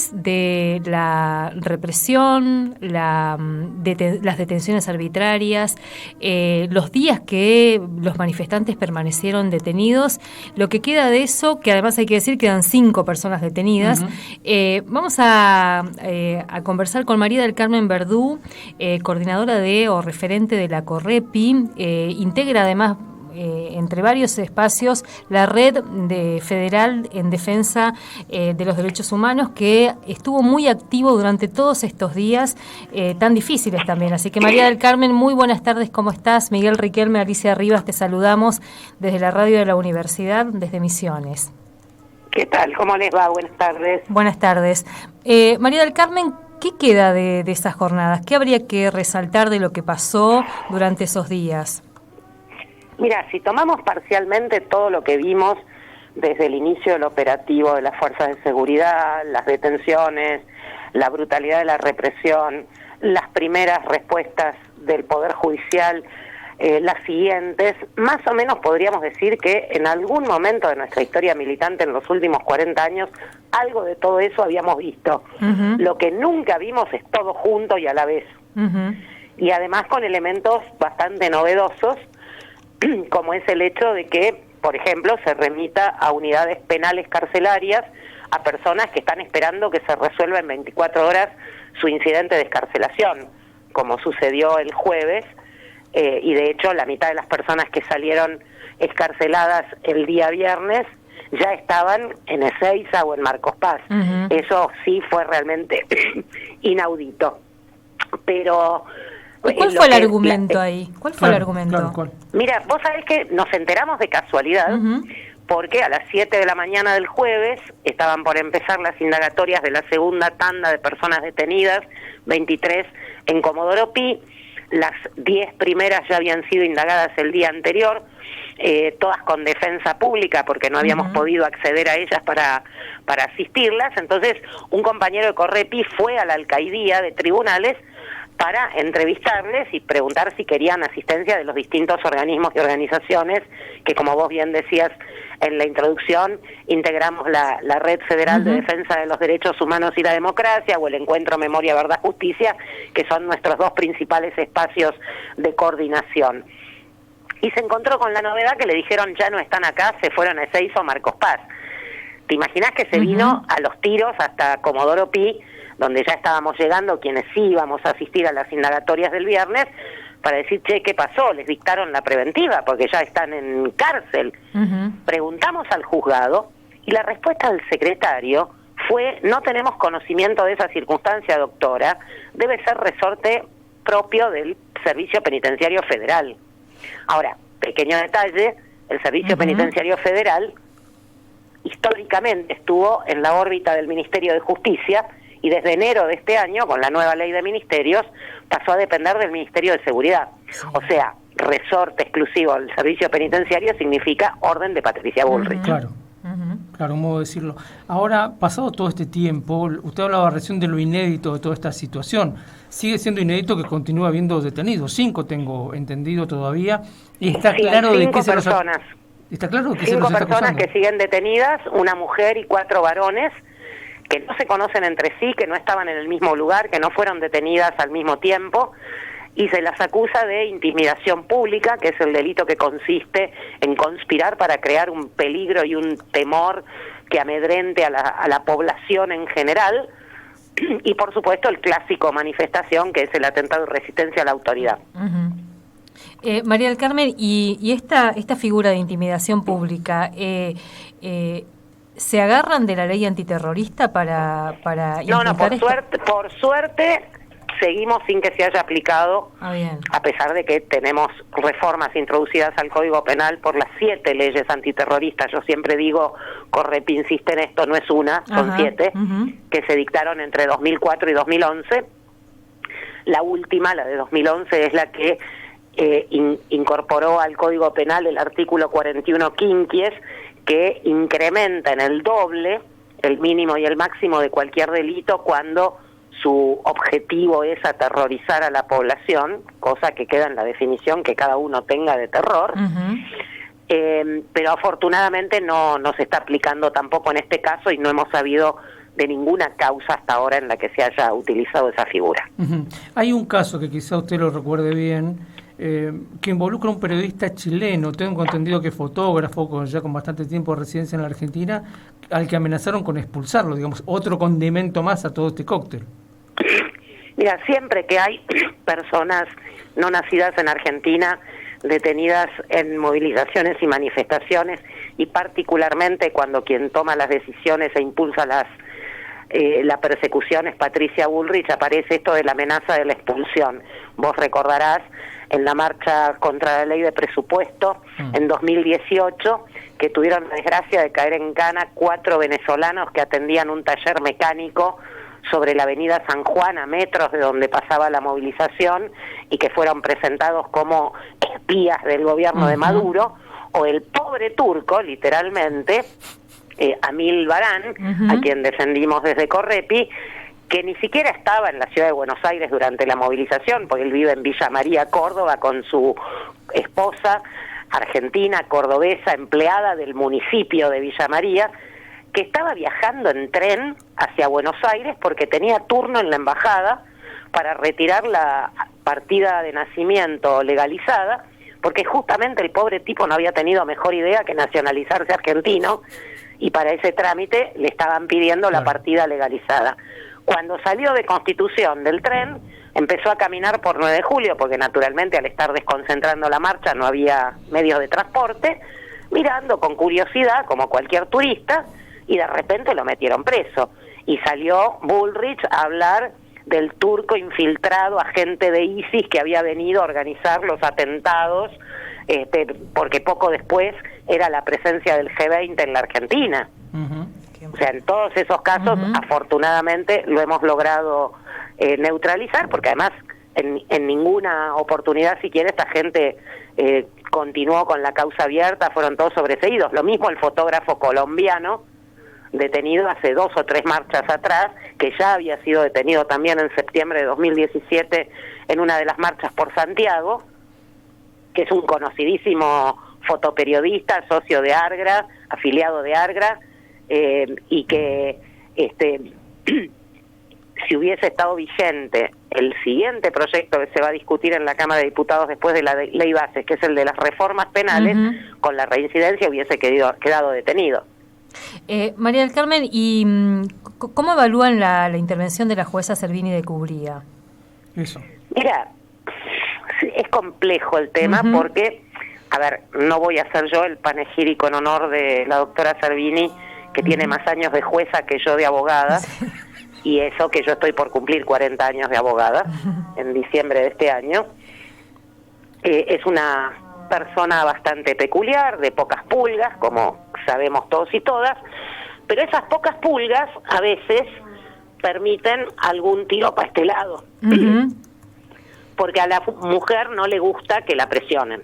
días de la represión, las detenciones arbitrarias, los días que los manifestantes permanecieron detenidos, lo que queda de eso, que además hay que decir quedan 5 personas detenidas. Vamos a conversar con María del Carmen Verdú, coordinadora o referente de la Correpi, integra además entre varios espacios la red federal en defensa de los derechos humanos, que estuvo muy activo durante todos estos días tan difíciles también. Así que María del Carmen, muy buenas tardes, ¿cómo estás? Miguel Riquelme, Alicia Rivas, te saludamos desde la radio de la Universidad, desde Misiones. ¿Qué tal? ¿Cómo les va? Buenas tardes. Buenas tardes. María del Carmen, ¿qué queda de esas jornadas? ¿Qué habría que resaltar de lo que pasó durante esos días? Mira, si tomamos parcialmente todo lo que vimos desde el inicio del operativo de las fuerzas de seguridad, las detenciones, la brutalidad de la represión, las primeras respuestas del Poder Judicial, las siguientes, más o menos podríamos decir que en algún momento de nuestra historia militante en los últimos 40 años, algo de todo eso habíamos visto. Lo que nunca vimos es todo junto y a la vez. Y además con elementos bastante novedosos, como es el hecho de que, por ejemplo, se remita a unidades penales carcelarias a personas que están esperando que se resuelva en 24 horas su incidente de excarcelación, como sucedió el jueves, y de hecho la mitad de las personas que salieron excarceladas el día viernes ya estaban en Ezeiza o en Marcos Paz. Eso sí fue realmente inaudito. Pero ¿cuál fue el argumento ahí? ¿Cuál fue el argumento? Claro. Mira, vos sabés que nos enteramos de casualidad, porque a las 7 de la mañana del jueves estaban por empezar las indagatorias de la segunda tanda de personas detenidas, 23 en Comodoro Pi. Las 10 primeras ya habían sido indagadas el día anterior, todas con defensa pública, porque no habíamos podido acceder a ellas para asistirlas. Entonces, un compañero de Correpi fue a la alcaidía de tribunales para entrevistarles y preguntar si querían asistencia de los distintos organismos y organizaciones que, como vos bien decías en la introducción, integramos la Red Federal de Defensa de los Derechos Humanos y la Democracia, o el Encuentro Memoria, Verdad, Justicia, que son nuestros 2 principales espacios de coordinación. Y se encontró con la novedad que le dijeron: ya no están acá, se fueron a Ezeiza o Marcos Paz. ¿Te imaginás que se vino a los tiros hasta Comodoro Pi, donde ya estábamos llegando quienes sí íbamos a asistir a las indagatorias del viernes, para decir, che, ¿qué pasó? Les dictaron la preventiva porque ya están en cárcel. Preguntamos al juzgado y la respuesta del secretario fue: no tenemos conocimiento de esa circunstancia, doctora, debe ser resorte propio del Servicio Penitenciario Federal. Ahora, pequeño detalle, el Servicio Penitenciario Federal históricamente estuvo en la órbita del Ministerio de Justicia, y desde enero de este año, con la nueva ley de ministerios, pasó a depender del Ministerio de Seguridad. O sea, resorte exclusivo del servicio penitenciario significa orden de Patricia Bullrich. Claro, un modo de decirlo. Ahora, pasado todo este tiempo, usted hablaba recién de lo inédito de toda esta situación. Sigue siendo inédito que continúa habiendo detenidos, 5 tengo entendido todavía, y está claro de qué se los... ¿Está claro de qué se los está acusando? 5 personas que siguen detenidas, una mujer y 4 varones, que no se conocen entre sí, que no estaban en el mismo lugar, que no fueron detenidas al mismo tiempo, y se las acusa de intimidación pública, que es el delito que consiste en conspirar para crear un peligro y un temor que amedrente a la población en general, y por supuesto el clásico manifestación, que es el atentado de resistencia a la autoridad. María del Carmen, y esta figura de intimidación pública, ¿se agarran de la ley antiterrorista para No, por suerte seguimos sin que se haya aplicado, a pesar de que tenemos reformas introducidas al Código Penal por las 7 leyes antiterroristas. Yo siempre digo, Correpi insiste en esto, no es una, son 7, que se dictaron entre 2004 y 2011. La última, la de 2011, es la que incorporó al Código Penal el artículo 41 quinquies, que incrementa en el doble el mínimo y el máximo de cualquier delito cuando su objetivo es aterrorizar a la población, cosa que queda en la definición que cada uno tenga de terror, pero afortunadamente no se está aplicando tampoco en este caso y no hemos sabido de ninguna causa hasta ahora en la que se haya utilizado esa figura. Hay un caso que quizá usted lo recuerde bien, que involucra a un periodista chileno, tengo entendido que fotógrafo, ya con bastante tiempo de residencia en la Argentina, al que amenazaron con expulsarlo, digamos, otro condimento más a todo este cóctel. Mira, siempre que hay personas no nacidas en Argentina detenidas en movilizaciones y manifestaciones, y particularmente cuando quien toma las decisiones e impulsa la persecución es Patricia Bullrich, aparece esto de la amenaza de la expulsión. Vos recordarás en la marcha contra la ley de presupuesto en 2018 que tuvieron la desgracia de caer en cana 4 venezolanos que atendían un taller mecánico sobre la avenida San Juan, a metros de donde pasaba la movilización, y que fueron presentados como espías del gobierno de Maduro, o el pobre turco, literalmente, Amil Barán, a quien defendimos desde Correpi, que ni siquiera estaba en la ciudad de Buenos Aires durante la movilización, porque él vive en Villa María, Córdoba, con su esposa argentina, cordobesa, empleada del municipio de Villa María, que estaba viajando en tren hacia Buenos Aires porque tenía turno en la embajada para retirar la partida de nacimiento legalizada, porque justamente el pobre tipo no había tenido mejor idea que nacionalizarse argentino, y para ese trámite le estaban pidiendo la partida legalizada. Cuando salió de Constitución del tren, empezó a caminar por 9 de julio, porque naturalmente al estar desconcentrando la marcha no había medios de transporte, mirando con curiosidad, como cualquier turista, y de repente lo metieron preso. Y salió Bullrich a hablar del turco infiltrado, agente de ISIS, que había venido a organizar los atentados, porque poco después era la presencia del G20 en la Argentina. O sea, en todos esos casos, afortunadamente, lo hemos logrado neutralizar, porque además en ninguna oportunidad siquiera esta gente continuó con la causa abierta, fueron todos sobreseídos. Lo mismo el fotógrafo colombiano, detenido hace 2 o 3 marchas atrás, que ya había sido detenido también en septiembre de 2017 en una de las marchas por Santiago, que es un conocidísimo fotoperiodista, socio de Argra, afiliado de Argra, y que si hubiese estado vigente el siguiente proyecto que se va a discutir en la Cámara de Diputados después de la ley Bases, que es el de las reformas penales, con la reincidencia hubiese quedado detenido. María del Carmen, ¿y cómo evalúan la intervención de la jueza Servini de Cubría? Eso. Mira, es complejo el tema porque, a ver, no voy a hacer yo el panegírico en honor de la doctora Servini, que tiene más años de jueza que yo de abogada, y eso que yo estoy por cumplir 40 años de abogada en diciembre de este año. Es una persona bastante peculiar, de pocas pulgas, como sabemos todos y todas, pero esas pocas pulgas a veces permiten algún tiro para este lado, porque a la mujer no le gusta que la presionen.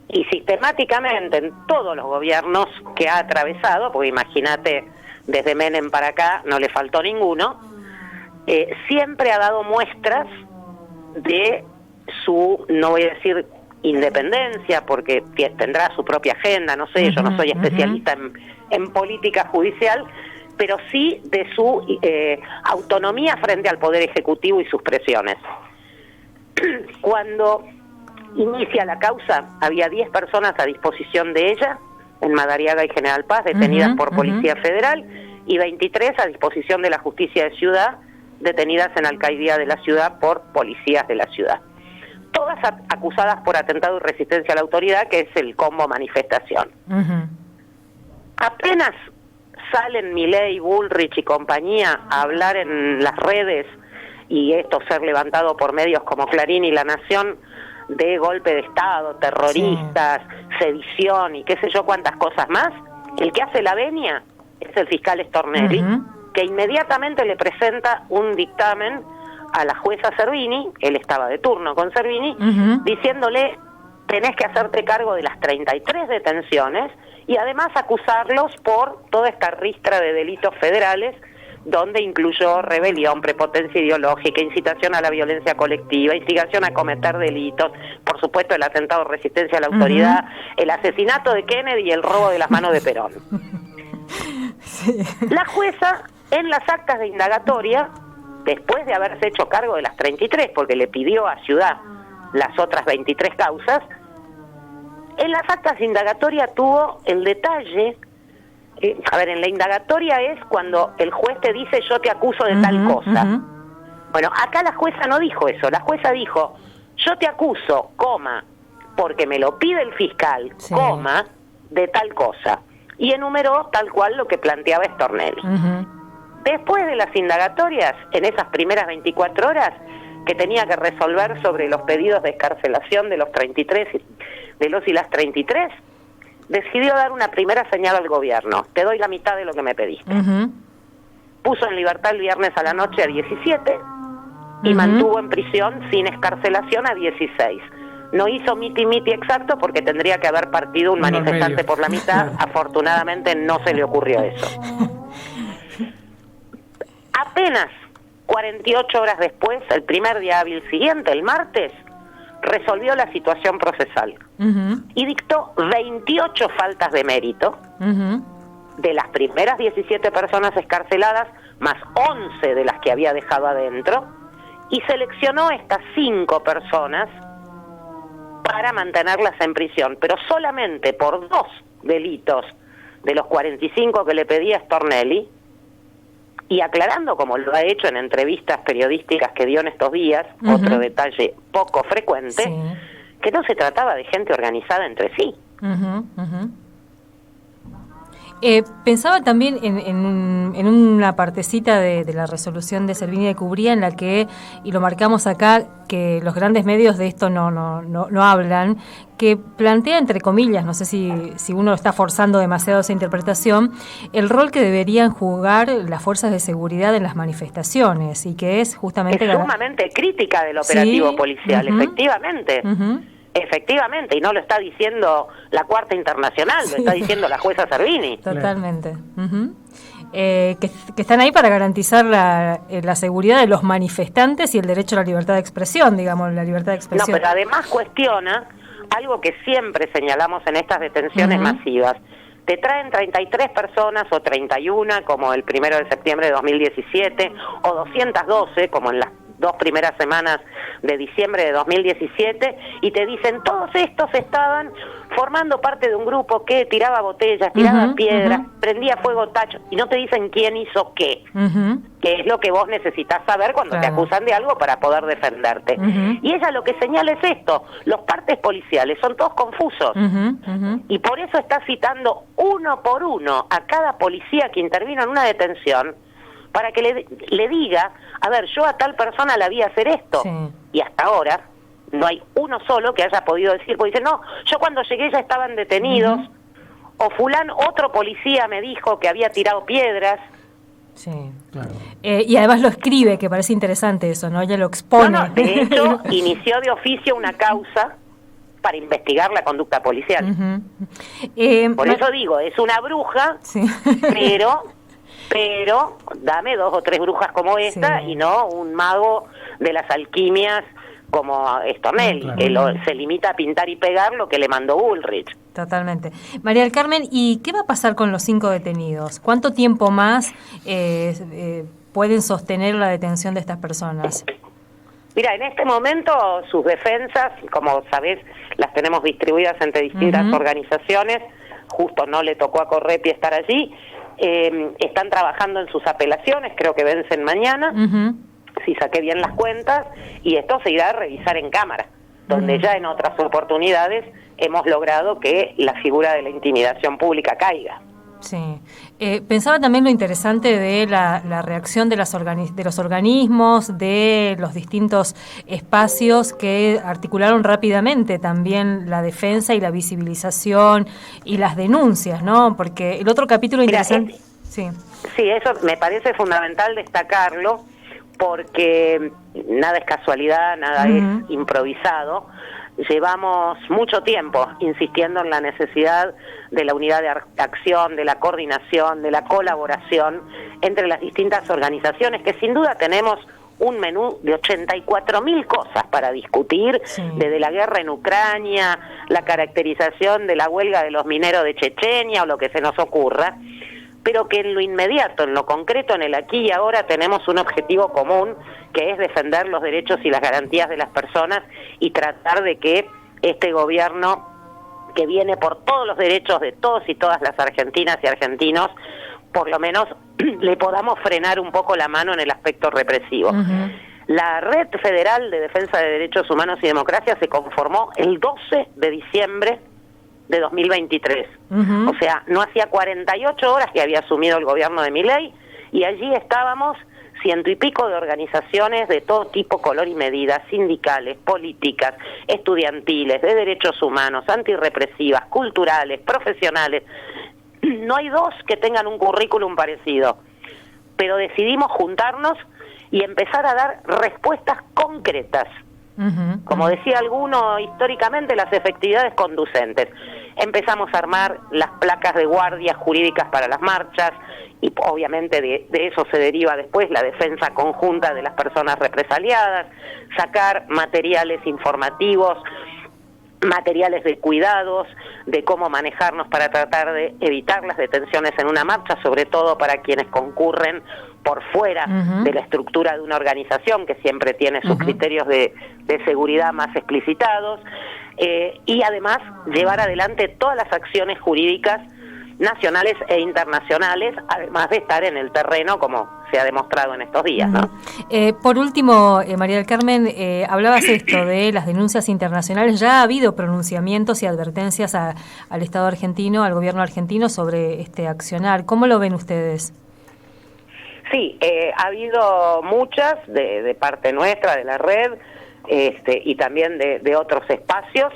Y sistemáticamente en todos los gobiernos que ha atravesado, porque imagínate, desde Menem para acá no le faltó ninguno, siempre ha dado muestras de su, no voy a decir independencia, porque tendrá su propia agenda, no sé, yo no soy especialista en política judicial, pero sí de su autonomía frente al Poder Ejecutivo y sus presiones. Cuando inicia la causa, había 10 personas a disposición de ella, en Madariaga y General Paz, detenidas por Policía Federal, y 23 a disposición de la Justicia de Ciudad, detenidas en Alcaldía de la Ciudad por policías de la ciudad. Todas acusadas por atentado y resistencia a la autoridad, que es el combo manifestación. Apenas salen Milei, Bullrich y compañía a hablar en las redes, y esto ser levantado por medios como Clarín y La Nación, de golpe de Estado, terroristas, sedición y qué sé yo cuántas cosas más, el que hace la venia es el fiscal Stornelli, que inmediatamente le presenta un dictamen a la jueza Servini, él estaba de turno con Servini, diciéndole: tenés que hacerte cargo de las 33 detenciones y además acusarlos por toda esta ristra de delitos federales, donde incluyó rebelión, prepotencia ideológica, incitación a la violencia colectiva, instigación a cometer delitos, por supuesto el atentado de resistencia a la autoridad, el asesinato de Kennedy y el robo de las manos de Perón. La jueza en las actas de indagatoria, después de haberse hecho cargo de las 33, porque le pidió a Ciudad las otras 23 causas, en las actas de indagatoria tuvo el detalle, en la indagatoria es cuando el juez te dice yo te acuso de tal cosa. Bueno, acá la jueza no dijo eso, la jueza dijo yo te acuso, coma, porque me lo pide el fiscal, coma, de tal cosa. Y enumeró tal cual lo que planteaba Stornelli. Después de las indagatorias, en esas primeras 24 horas, que tenía que resolver sobre los pedidos de excarcelación de los 33, de los y las 33, decidió dar una primera señal al gobierno. Te doy la mitad de lo que me pediste. Puso en libertad el viernes a la noche a 17 y mantuvo en prisión sin excarcelación a 16. No hizo miti-miti exacto porque tendría que haber partido un manifestante por la mitad. Afortunadamente no se le ocurrió eso. Apenas 48 horas después, el primer día hábil siguiente, el martes, resolvió la situación procesal y dictó 28 faltas de mérito de las primeras 17 personas excarceladas, más 11 de las que había dejado adentro, y seleccionó estas 5 personas para mantenerlas en prisión, pero solamente por 2 delitos de los 45 que le pedía Stornelli, y aclarando, como lo ha hecho en entrevistas periodísticas que dio en estos días, otro detalle poco frecuente, que no se trataba de gente organizada entre sí. Pensaba también en una partecita de la resolución de Servini de Cubría en la que, y lo marcamos acá, que los grandes medios de esto no hablan, que plantea, entre comillas, no sé si uno está forzando demasiado esa interpretación, el rol que deberían jugar las fuerzas de seguridad en las manifestaciones, y que es justamente... Es sumamente crítica del operativo policial, efectivamente. Efectivamente, y no lo está diciendo la Cuarta Internacional, lo está diciendo la jueza Servini. Totalmente. Que están ahí para garantizar la seguridad de los manifestantes y el derecho a la libertad de expresión, digamos, la libertad de expresión. No, pero además cuestiona algo que siempre señalamos en estas detenciones masivas. Te traen 33 personas o 31, como el 1 de septiembre de 2017, o 212, como en las 2 primeras semanas de diciembre de 2017, y te dicen todos estos estaban formando parte de un grupo que tiraba botellas, tiraba piedras, prendía fuego tachos, y no te dicen quién hizo qué, que es lo que vos necesitas saber cuando te acusan de algo para poder defenderte. Y ella lo que señala es esto: los partes policiales son todos confusos, y por eso está citando uno por uno a cada policía que intervino en una detención, para que le diga, a ver, yo a tal persona la vi hacer esto, y hasta ahora no hay uno solo que haya podido decir, porque dice, no, yo cuando llegué ya estaban detenidos, o fulano, otro policía me dijo que había tirado piedras. Y además lo escribe, que parece interesante eso, ¿no? Ella lo expone. De hecho, inició de oficio una causa para investigar la conducta policial. Por eso digo, es una bruja, pero dame 2 o 3 brujas como esta y no un mago de las alquimias como Stornelli, que se limita a pintar y pegar lo que le mandó Bullrich. Totalmente. María del Carmen, ¿y qué va a pasar con los 5 detenidos? ¿Cuánto tiempo más pueden sostener la detención de estas personas? Mira, en este momento sus defensas, como sabés, las tenemos distribuidas entre distintas organizaciones, justo no le tocó a Correpi estar allí. Están trabajando en sus apelaciones, creo que vencen mañana, si saqué bien las cuentas, y esto se irá a revisar en Cámara, donde ya en otras oportunidades hemos logrado que la figura de la intimidación pública caiga. Pensaba también lo interesante de la reacción de los organismos, de los distintos espacios que articularon rápidamente también la defensa y la visibilización y las denuncias, ¿no? Porque el otro capítulo interesante... Sí, eso me parece fundamental destacarlo, porque nada es casualidad, nada es improvisado. Llevamos mucho tiempo insistiendo en la necesidad de la unidad de acción, de la coordinación, de la colaboración entre las distintas organizaciones, que sin duda tenemos un menú de 84.000 cosas para discutir, desde la guerra en Ucrania, la caracterización de la huelga de los mineros de Chechenia o lo que se nos ocurra. pero que en lo inmediato, en lo concreto, en el aquí y ahora, tenemos un objetivo común, que es defender los derechos y las garantías de las personas y tratar de que este gobierno, que viene por todos los derechos de todos y todas las argentinas y argentinos, por lo menos le podamos frenar un poco la mano en el aspecto represivo. La Red Federal de Defensa de Derechos Humanos y Democracia se conformó el 12 de diciembre de 2023. O sea, no hacía 48 horas que había asumido el gobierno de Milei, y allí estábamos 100 y pico de organizaciones de todo tipo, color y medida, sindicales, políticas, estudiantiles, de derechos humanos, antirrepresivas, culturales, profesionales. No hay dos que tengan un currículum parecido, pero decidimos juntarnos y empezar a dar respuestas concretas. Como decía alguno, históricamente las efectividades conducentes. Empezamos a armar las placas de guardias jurídicas para las marchas, y obviamente de eso se deriva después la defensa conjunta de las personas represaliadas, sacar materiales informativos, materiales de cuidados, de cómo manejarnos para tratar de evitar las detenciones en una marcha, sobre todo para quienes concurren por fuera de la estructura de una organización que siempre tiene sus criterios de seguridad más explicitados, y además llevar adelante todas las acciones jurídicas nacionales e internacionales, además de estar en el terreno como se ha demostrado en estos días, ¿no? Por último, María del Carmen, hablabas esto de las denuncias internacionales. Ya ha habido pronunciamientos y advertencias al Estado argentino, al gobierno argentino, sobre este accionar. ¿Cómo lo ven ustedes? Sí, ha habido muchas de parte nuestra, de la red, y también de otros espacios,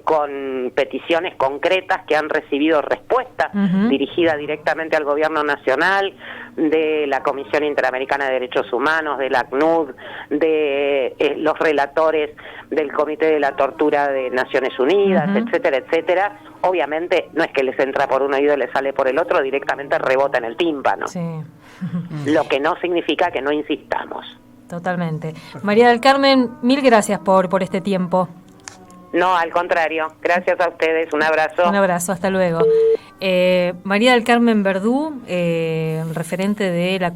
con peticiones concretas que han recibido respuesta dirigida directamente al gobierno nacional, de la Comisión Interamericana de Derechos Humanos, de la ACNUD, de los relatores del Comité de la Tortura de Naciones Unidas, etcétera, etcétera. Obviamente no es que les entra por un oído y les sale por el otro, directamente rebota en el tímpano. Sí. Lo que no significa que no insistamos. Totalmente. María del Carmen, mil gracias por este tiempo. No, al contrario. Gracias a ustedes. Un abrazo. Un abrazo. Hasta luego. María del Carmen Verdú, referente de la